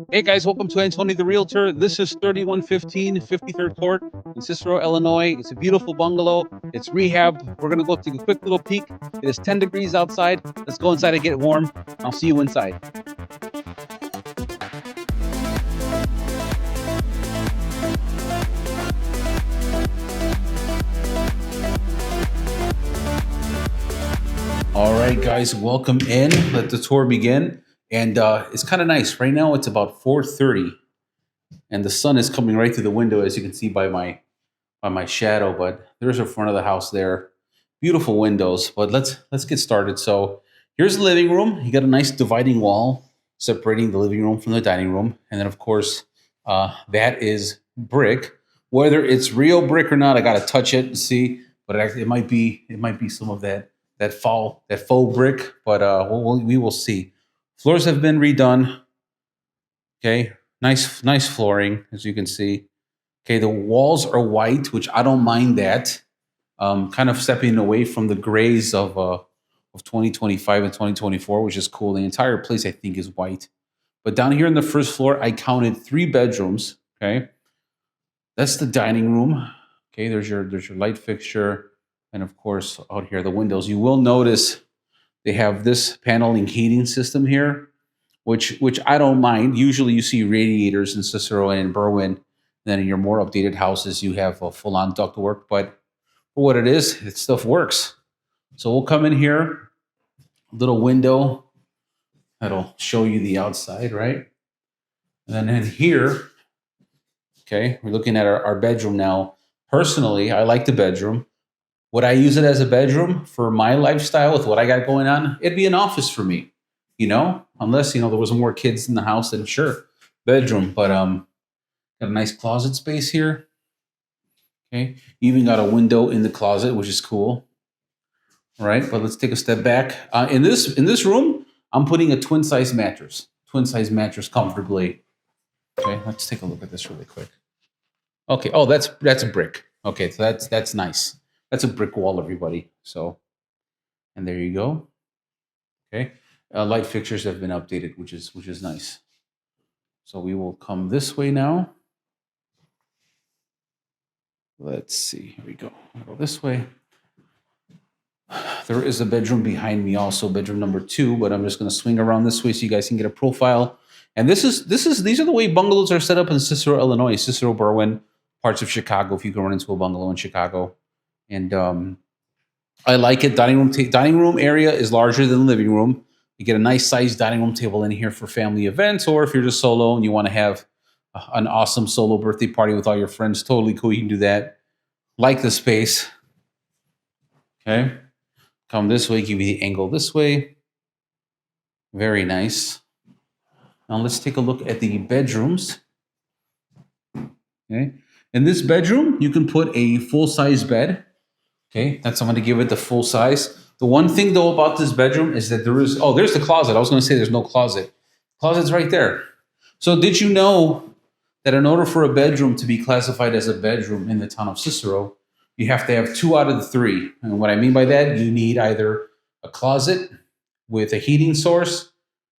Hey guys, welcome to Anthony the Realtor. This is 3115 53rd Court in Cicero, Illinois. It's a beautiful bungalow. It's rehab. We're going to go take a quick little peek. It is 10 degrees outside. Let's go inside and get warm. I'll see you inside. All right, guys, welcome in. Let the tour begin. And it's kind of nice. Right now, it's about 4:30, and the sun is coming right through the window, as you can see by my shadow. But there's the front of the house there. Beautiful windows. But let's get started. So here's the living room. You got a nice dividing wall separating the living room from the dining room, and then of course that is brick. Whether it's real brick or not, I got to touch it and see. But it might be some of that faux brick. But we will see. Floors have been redone. Okay, nice flooring, as you can see. Okay, the walls are white, which I don't mind that. Kind of stepping away from the grays of 2025 and 2024, which is cool. The entire place, I think, is white. But down here on the first floor, I counted 3 bedrooms. Okay, that's the dining room. Okay, there's your light fixture, and of course out here the windows. You will notice they have this paneling heating system here, which I don't mind. Usually you see radiators in Cicero and in Berwyn. Then in your more updated houses, you have a full-on ductwork. But for what it is, it stuff works. So we'll come in here, a little window that'll show you the outside, right? And then in here, okay, we're looking at our bedroom now. Personally, I like the bedroom. Would I use it as a bedroom for my lifestyle with what I got going on? It'd be an office for me, unless, there was more kids in the house, then sure, bedroom. But got a nice closet space here. Okay, even got a window in the closet, which is cool. All right, but let's take a step back. In this room, I'm putting a twin size mattress comfortably. Okay, let's take a look at this really quick. Okay, oh, that's a brick. Okay, so that's nice. That's a brick wall, everybody. So, and there you go. Okay, light fixtures have been updated, which is nice. So we will come this way now. Let's see. Here we go. I'll go this way. There is a bedroom behind me, also bedroom number 2. But I'm just going to swing around this way so you guys can get a profile. And these are the way bungalows are set up in Cicero, Illinois, Cicero, Berwyn, parts of Chicago. If you can run into a bungalow in Chicago. And I like it. Dining room area is larger than the living room. You get a nice sized dining room table in here for family events, or if you're just solo and you want to have an awesome solo birthday party with all your friends, totally cool. You can do that. Like the space. Okay. Come this way, give you the angle this way. Very nice. Now let's take a look at the bedrooms. Okay. In this bedroom, you can put a full-size bed. Okay, I'm going to give it the full size. The one thing, though, about this bedroom is that there's the closet. I was going to say there's no closet. Closet's right there. So did you know that in order for a bedroom to be classified as a bedroom in the town of Cicero, you have to have 2 out of the 3. And what I mean by that, you need either a closet with a heating source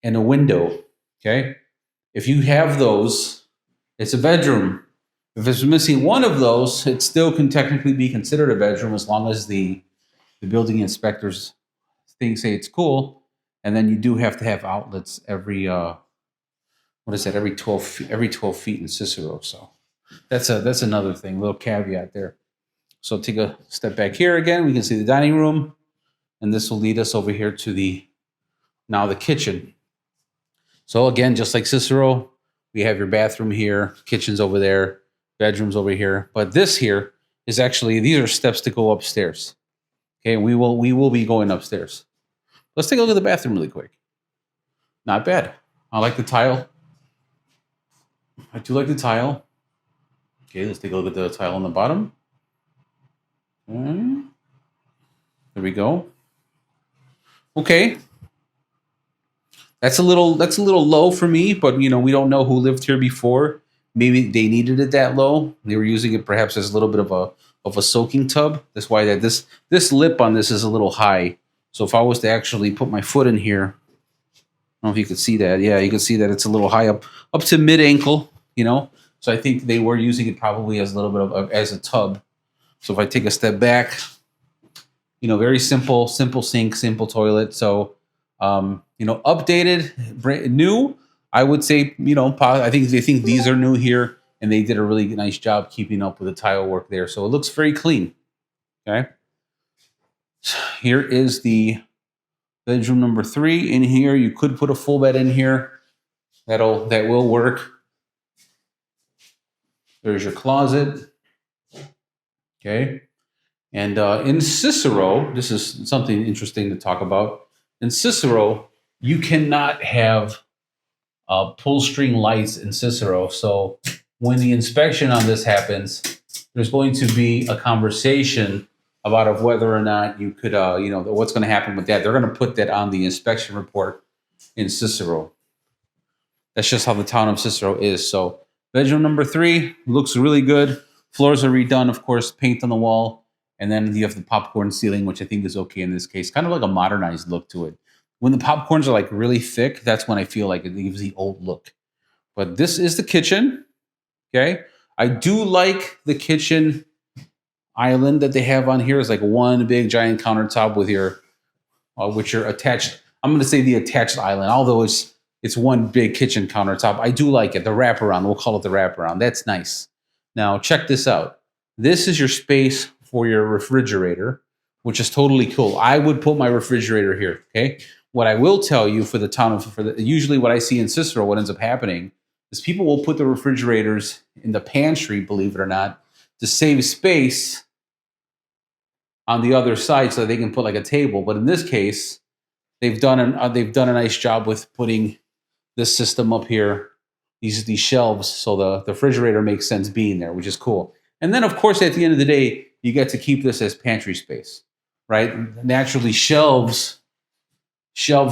and a window. Okay, if you have those, it's a bedroom. If it's missing one of those, it still can technically be considered a bedroom as long as the building inspectors say it's cool. And then you do have to have outlets every 12 feet in Cicero. So that's another thing, little caveat there. So take a step back here again. We can see the dining room, and this will lead us over here to the kitchen. So again, just like Cicero, we have your bathroom here, kitchen's over there. Bedrooms over here, but this here is actually, these are steps to go upstairs. Okay, we will be going upstairs. Let's take a look at the bathroom really quick. Not bad. I like the tile. I do like the tile. Okay, let's take a look at the tile on the bottom. There we go. Okay, that's a little low for me, but we don't know who lived here before. Maybe they needed it that low. They were using it perhaps as a little bit of a soaking tub. That's why this lip on this is a little high. So if I was to actually put my foot in here, I don't know if you could see that. Yeah, you can see that it's a little high up to mid ankle, you know. So I think they were using it probably as a little bit of as a tub. So if I take a step back, you know, very simple sink, simple toilet. So, you know, updated, brand new. I would say, you know, I think they think these are new here, and they did a really nice job keeping up with the tile work there. So it looks very clean. Okay. Here is the bedroom number 3. In here, you could put a full bed in here. That will work. There's your closet. Okay. And in Cicero, this is something interesting to talk about. In Cicero, you cannot have pull string lights in Cicero. So when the inspection on this happens, there's going to be a conversation about of whether or not you could, you know, what's going to happen with that. They're going to put that on the inspection report in Cicero. That's just how the town of Cicero is. So bedroom number 3 looks really good. Floors are redone, of course, paint on the wall. And then you have the popcorn ceiling, which I think is okay in this case. Kind of like a modernized look to it. When the popcorns are like really thick, that's when I feel like it gives the old look. But this is the kitchen. Okay. I do like the kitchen island that they have on here. Is like one big giant countertop with your attached. I'm going to say the attached island, although it's one big kitchen countertop. I do like it. The wraparound. We'll call it the wraparound. That's nice. Now check this out. This is your space for your refrigerator, which is totally cool. I would put my refrigerator here. Okay. What I will tell you for the town of usually what I see in Cicero, what ends up happening is people will put the refrigerators in the pantry, believe it or not, to save space on the other side so that they can put like a table. But in this case, they've done a nice job with putting this system up here, these shelves, so the refrigerator makes sense being there, which is cool. And then, of course, at the end of the day, you get to keep this as pantry space, right? Naturally, shelves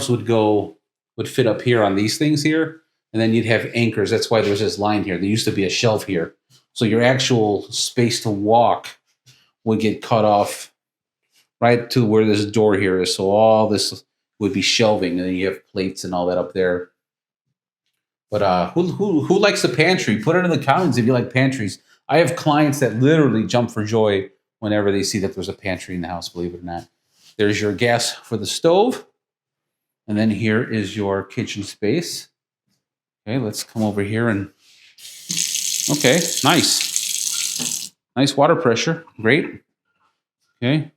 would fit up here on these things here, and then you'd have anchors. That's why there's this line here. There used to be a shelf here, so your actual space to walk would get cut off right to where this door here is. So all this would be shelving, and then you have plates and all that up there. But who likes the pantry? Put it in the comments if you like pantries. I have clients that literally jump for joy whenever they see that there's a pantry in the house, believe it or not. There's your gas for the stove. And then here is your kitchen space. Okay, let's come over here and, okay, nice. Nice water pressure, great. Okay,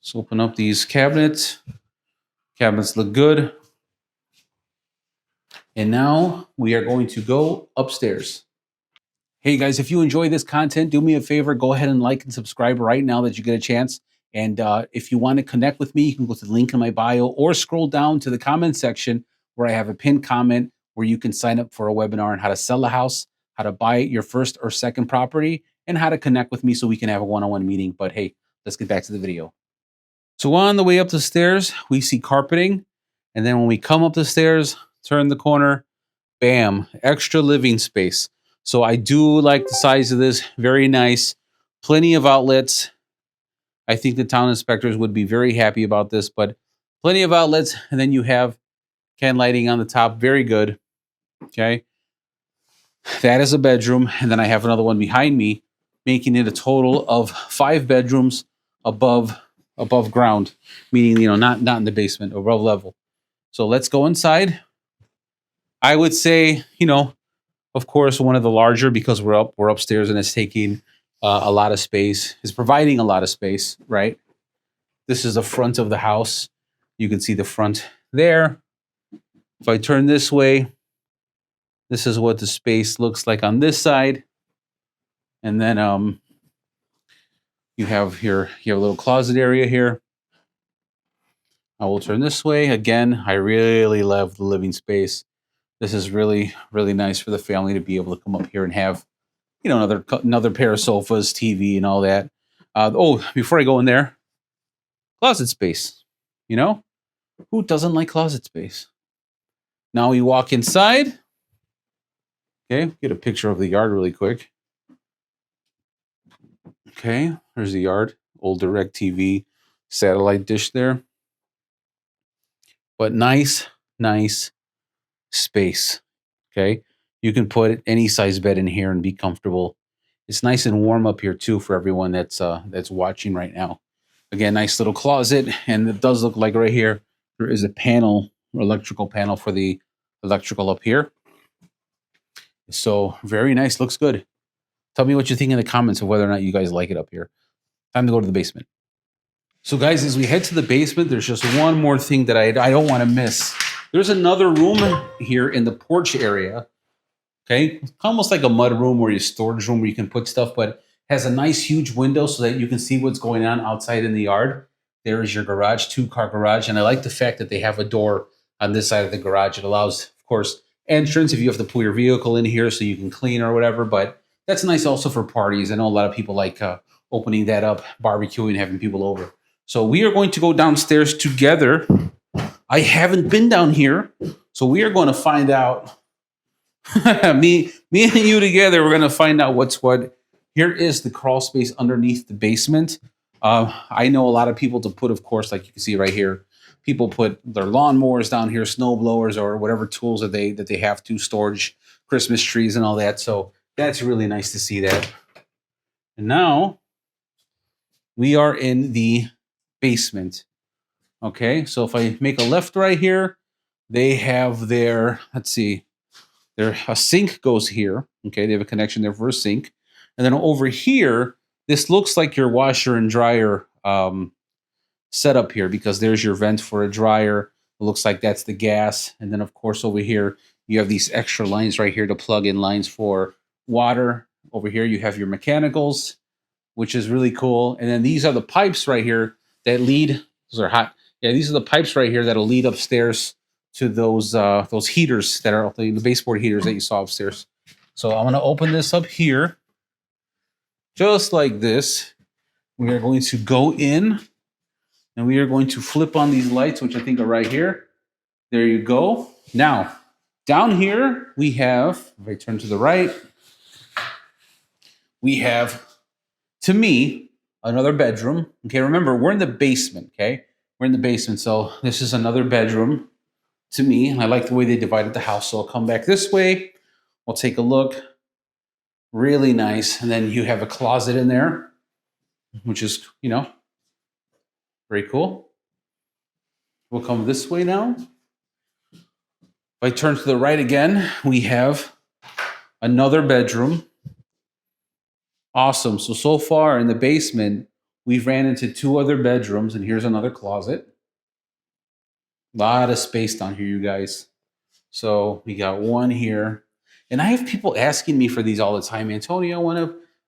let's open up these cabinets. Cabinets look good. And now we are going to go upstairs. Hey guys, if you enjoy this content, do me a favor, go ahead and like and subscribe right now that you get a chance. And if you want to connect with me, you can go to the link in my bio or scroll down to the comment section where I have a pinned comment where you can sign up for a webinar on how to sell a house, how to buy your first or second property, and how to connect with me so we can have a one-on-one meeting. But hey, let's get back to the video. So on the way up the stairs, we see carpeting. And then when we come up the stairs, turn the corner, bam, extra living space. So I do like the size of this. Very nice. Plenty of outlets. I think the town inspectors would be very happy about this, but plenty of outlets. And then you have can lighting on the top. Very good. Okay. That is a bedroom. And then I have another one behind me, making it a total of 5 bedrooms above ground, meaning, you know, not in the basement, above level. So let's go inside. I would say, you know, of course, one of the larger, because we're upstairs and it's taking a lot of space, is providing a lot of space, right? This is the front of the house. You can see the front there. If I turn this way, this is what the space looks like on this side. And then you have a little closet area here. I will turn this way. Again, I really love the living space. This is really, really nice for the family to be able to come up here and have, you know, another pair of sofas, TV, and all that. Before I go in there, closet space. You know, who doesn't like closet space? Now we walk inside. Okay, get a picture of the yard really quick. Okay, there's the yard. Old DirecTV satellite dish there. But nice nice space. Okay. You can put any size bed in here and be comfortable. It's nice and warm up here too for everyone that's watching right now. Again, nice little closet, and it does look like right here there is a panel, electrical panel for the electrical up here. So very nice, looks good. Tell me what you think in the comments of whether or not you guys like it up here. Time to go to the basement. So guys, as we head to the basement, there's just one more thing that I don't want to miss. There's another room here in the porch area. Okay, it's almost like a mud room or your storage room where you can put stuff, but has a nice huge window so that you can see what's going on outside in the yard. There is your garage, 2-car garage, and I like the fact that they have a door on this side of the garage. It allows, of course, entrance if you have to pull your vehicle in here so you can clean or whatever, but that's nice also for parties. I know a lot of people like opening that up, barbecuing, having people over. So we are going to go downstairs together. I haven't been down here, so we are going to find out. me and you together, we're going to find out what's what. Here is the crawl space underneath the basement. I know a lot of people to put, of course, like you can see right here, people put their lawnmowers down here, snow blowers, or whatever tools that they have to, storage, Christmas trees and all that. So that's really nice to see that. And now we are in the basement. Okay, so if I make a left right here, they have their, let's see, a sink goes here. Okay, they have a connection there for a sink. And then over here, this looks like your washer and dryer setup here, because there's your vent for a dryer. It looks like that's the gas. And then, of course, over here, you have these extra lines right here to plug in lines for water. Over here, you have your mechanicals, which is really cool. And then these are the pipes right here that lead. Those are hot. Yeah, these are the pipes right here that'll lead upstairs to those heaters that are the baseboard heaters that you saw upstairs. So I'm going to open this up here, just like this. We are going to go in, and we are going to flip on these lights, which I think are right here. There you go. Now, down here we have, if I turn to the right, we have, to me, another bedroom. Okay, remember, we're in the basement, okay? We're in the basement, so this is another bedroom to me, and I like the way they divided the house. So I'll come back this way. We'll take a look. Really nice. And then you have a closet in there, which is, very cool. We'll come this way now. If I turn to the right again, we have another bedroom. Awesome. So far in the basement, we've ran into 2 other bedrooms, and here's another closet. A lot of space down here, you guys. So we got one here. And I have people asking me for these all the time. Antonio,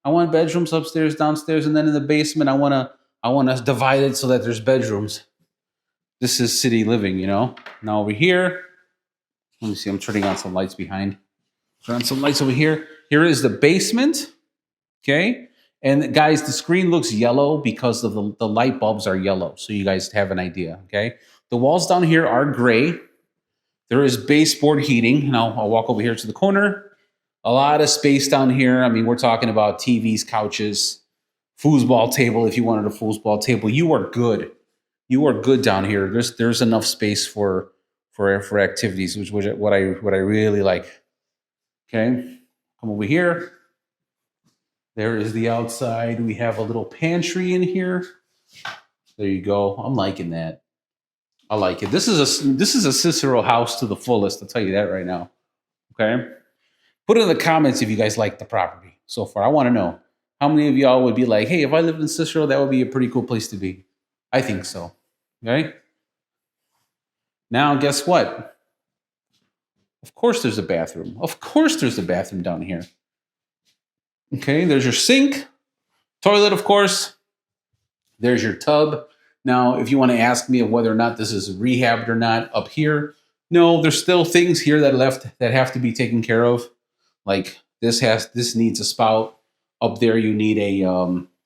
I want bedrooms upstairs, downstairs, and then in the basement, I want to divide it so that there's bedrooms. This is city living, Now over here, let me see, I'm turning on some lights behind. Turn on some lights over here. Here is the basement. Okay. And guys, the screen looks yellow because of the light bulbs are yellow. So you guys have an idea. Okay. The walls down here are gray. There is baseboard heating. And I'll walk over here to the corner. A lot of space down here. I mean, we're talking about TVs, couches, foosball table. If you wanted a foosball table, you are good. You are good down here. There's enough space for activities, which what I really like. Okay, come over here. There is the outside. We have a little pantry in here. There you go. I'm liking that. I like it. This is a Cicero house to the fullest. I'll tell you that right now. Okay. Put it in the comments if you guys like the property so far. I want to know how many of y'all would be like, hey, if I lived in Cicero, that would be a pretty cool place to be. I think so. Okay. Now, guess what? Of course there's a bathroom. Of course there's a bathroom down here. Okay, there's your sink, toilet, of course. There's your tub. Now, if you want to ask me of whether or not this is rehabbed or not up here, no, there's still things here that have to be taken care of. Like this needs a spout. Up there, you need a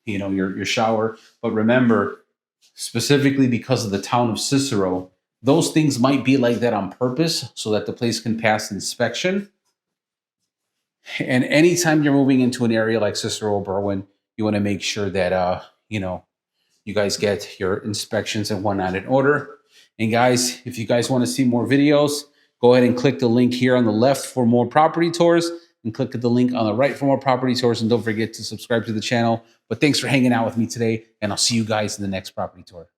your shower. But remember, specifically because of the town of Cicero, those things might be like that on purpose so that the place can pass inspection. And anytime you're moving into an area like Cicero or Berwyn, you want to make sure that you guys get your inspections and whatnot in order. And guys, if you guys want to see more videos, go ahead and click the link here on the left for more property tours and click at the link on the right for more property tours. And don't forget to subscribe to the channel. But thanks for hanging out with me today, and I'll see you guys in the next property tour.